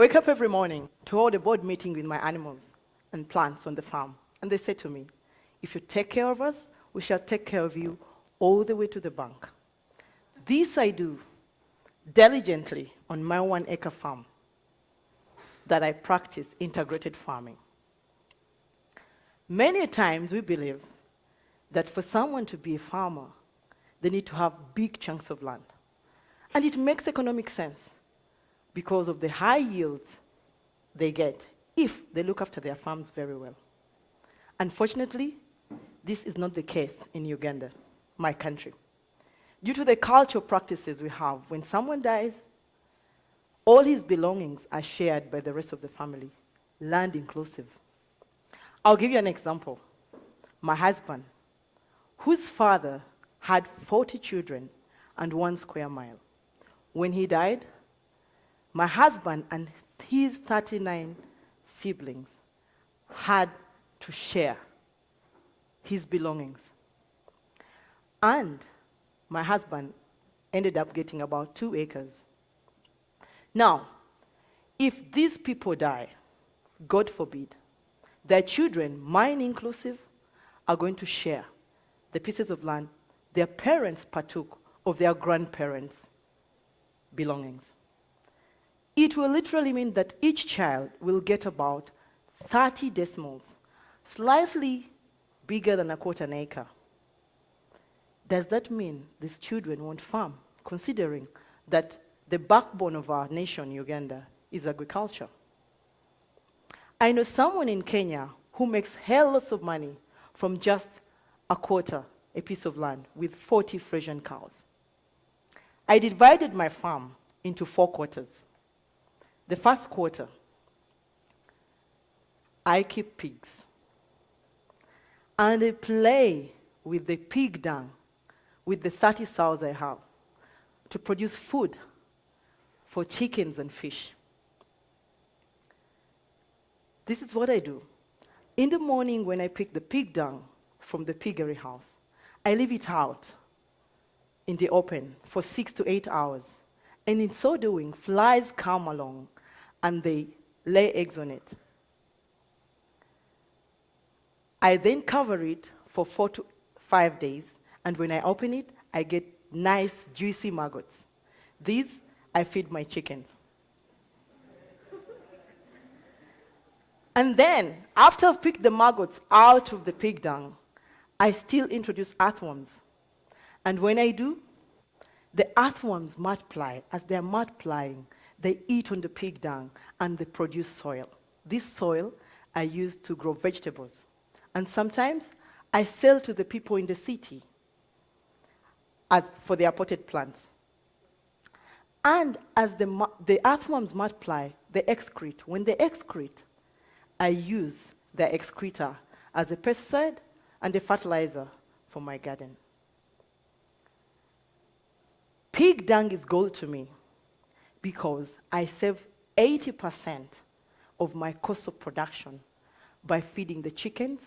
wake up every morning to hold a board meeting with my animals and plants on the farm. And they say to me, if you take care of us, we shall take care of you all the way to the bank. This I do diligently on my 1-acre farm that I practice integrated farming. Many times we believe that for someone to be a farmer, they need to have big chunks of land. And it makes economic sense because of the high yields they get if they look after their farms very well. Unfortunately, this is not the case in Uganda, my country. Due to the cultural practices we have, when someone dies, all his belongings are shared by the rest of the family, land inclusive. I'll give you an example. My husband, whose father had 40 children and 1 square mile. When he died, my husband and his 39 siblings had to share his belongings. And my husband ended up getting about 2 acres. Now, if these people die, God forbid, their children, mine inclusive, are going to share the pieces of land their parents partook of their grandparents' belongings. It will literally mean that each child will get about 30 decimals, slightly bigger than a 1/4 acre. Does that mean these children won't farm, considering that the backbone of our nation, Uganda, is agriculture? I know someone in Kenya who makes hell lots of money from just a 1/4 a piece of land with 40 Frisian cows. I divided my farm into 4 quarters. The first quarter, I keep pigs. And I play with the pig dung, with the 30 sows I have, to produce food for chickens and fish. This is what I do. In the morning when I pick the pig dung from the piggery house, I leave it out in the open for 6 to 8 hours. And in so doing, flies come along and they lay eggs on it. I then cover it for 4 to 5 days, and when I open it, I get nice, juicy maggots. These I feed my chickens. And then, after I've picked the maggots out of the pig dung, I still introduce earthworms. And when I do, the earthworms multiply. As they're multiplying, they eat on the pig dung and they produce soil. This soil I use to grow vegetables. And sometimes I sell to the people in the city as for their potted plants. And as the earthworms multiply, they excrete. When they excrete, I use their excreta as a pesticide and a fertilizer for my garden. Pig dung is gold to me because I save 80% of my cost of production by feeding the chickens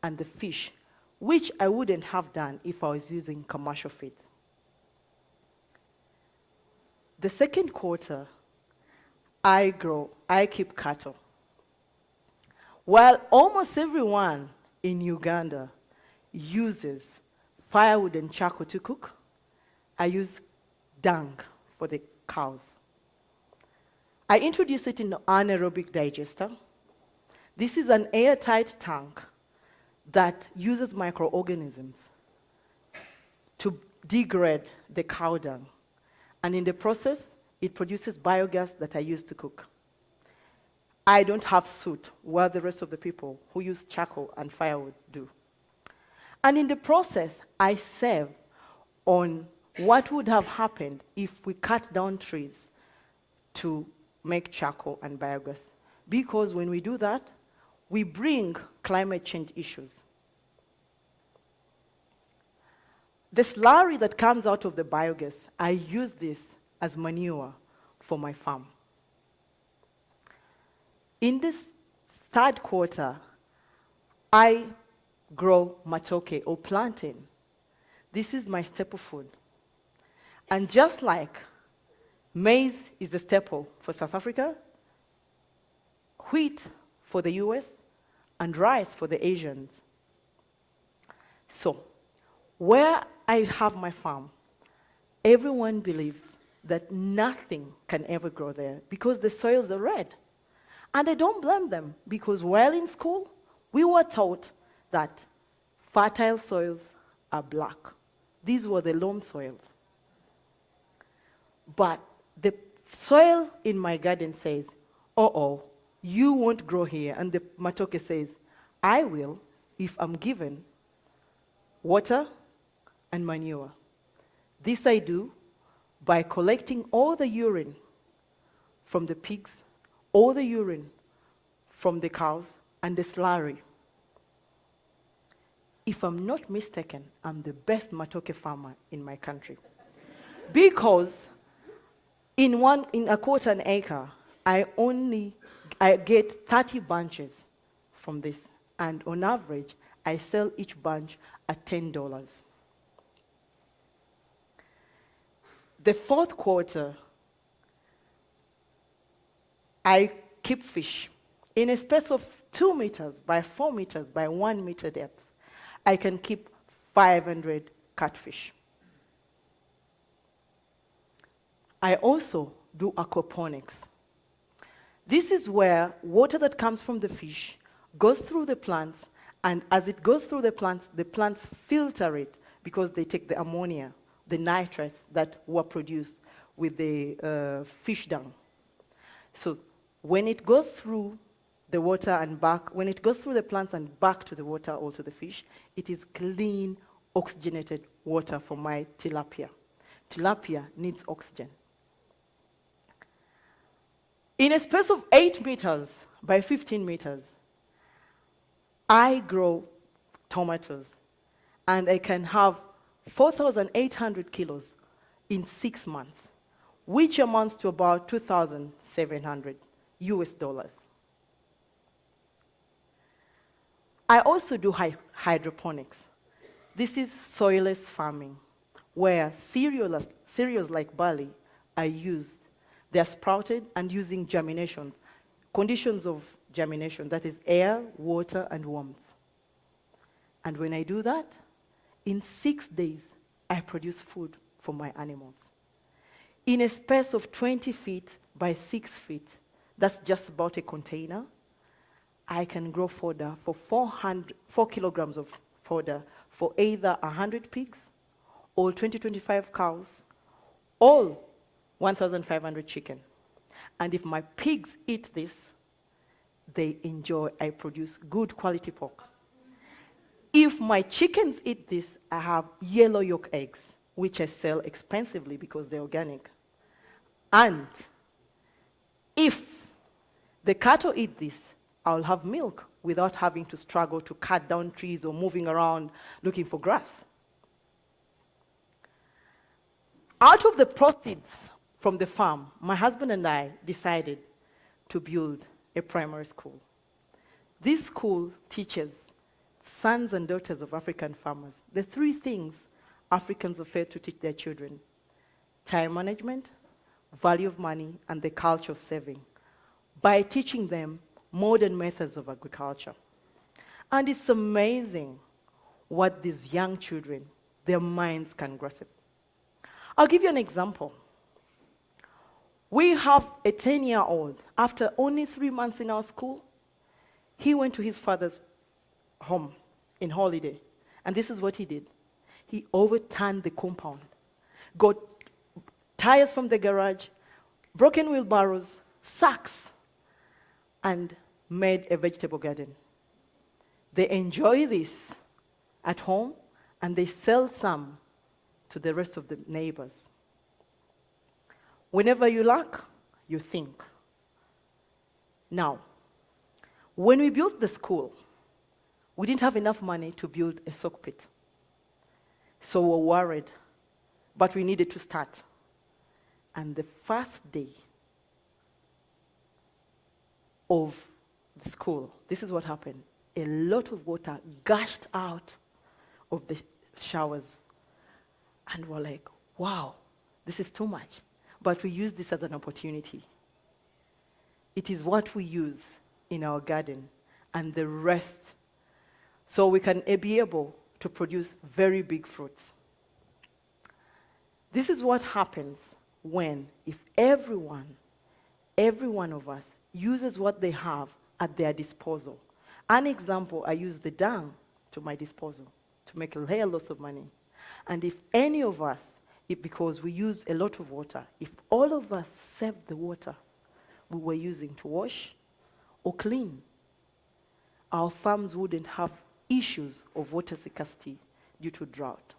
and the fish, which I wouldn't have done if I was using commercial feeds. The second quarter, I keep cattle. While almost everyone in Uganda uses firewood and charcoal to cook, I use dung for the cows. I introduce it in an anaerobic digester. This is an airtight tank that uses microorganisms to degrade the cow dung. And in the process, it produces biogas that I use to cook. I don't have soot, while the rest of the people who use charcoal and firewood do. And in the process, I save on what would have happened if we cut down trees to make charcoal and biogas. Because when we do that, we bring climate change issues. The slurry that comes out of the biogas, I use this as manure for my farm. In this third quarter, I grow matoke or plantain. This is my staple food. And just like maize is the staple for South Africa, wheat for the US, and rice for the Asians. So, where I have my farm, everyone believes that nothing can ever grow there because the soils are red. And I don't blame them, because while in school, we were taught that fertile soils are black. These were the loam soils. But the soil in my garden says, uh-oh, you won't grow here. And the matoke says, I will if I'm given water and manure. This I do by collecting all the urine from the pigs, all the urine from the cows, and the slurry. If I'm not mistaken, I'm the best matoke farmer in my country. Because in a quarter an acre, I get 30 bunches from this. And on average, I sell each bunch at $10. The fourth quarter, I keep fish. In a space of 2 meters by 4 meters by 1 meter depth, I can keep 500 catfish. I also do aquaponics. This is where water that comes from the fish goes through the plants, and as it goes through the plants filter it because they take the ammonia, the nitrates that were produced with the fish dung. So when it goes through the water and back, when it goes through the plants and back to the water or to the fish, it is clean, oxygenated water for my tilapia. Tilapia needs oxygen. In a space of 8 meters by 15 meters, I grow tomatoes, and I can have 4,800 kilos in 6 months, which amounts to about 2,700 US dollars. I also do hydroponics. This is soilless farming, where cereals like barley are used. They are sprouted and using germination, conditions of germination, that is air, water, and warmth. And when I do that, in 6 days, I produce food for my animals. In a space of 20 feet by 6 feet, that's just about a container, I can grow fodder for 4 kilograms of fodder for either 100 pigs or 25 cows, or 1,500 chicken. And if my pigs eat this, they enjoy, I produce good quality pork. If my chickens eat this, I have yellow yolk eggs, which I sell expensively because they're organic. And if the cattle eat this, I'll have milk without having to struggle to cut down trees or moving around looking for grass. Out of the proceeds from the farm, my husband and I decided to build a primary school. This school teaches sons and daughters of African farmers the 3 things Africans are failed to teach their children: time management, value of money, and the culture of saving, by teaching them modern methods of agriculture. And it's amazing what these young children, their minds can grasp. I'll give you an example. We have a 10-year-old. After only 3 months in our school, he went to his father's home in holiday. And this is what he did. He overturned the compound, got tires from the garage, broken wheelbarrows, sacks, and made a vegetable garden. They enjoy this at home, and they sell some to the rest of the neighbors. Whenever you lack, you think. Now, when we built the school, we didn't have enough money to build a sock pit. So we were worried, but we needed to start. And the first day of the school, this is what happened. A lot of water gushed out of the showers. And we're like, wow, this is too much. But we use this as an opportunity. It is what we use in our garden and the rest, so we can be able to produce very big fruits. This is what happens when, if every one of us uses what they have at their disposal. An example, I use the dung to my disposal to make a hell lots of money. And if any of us, because we use a lot of water, if all of us saved the water we were using to wash or clean, our farms wouldn't have issues of water scarcity due to drought.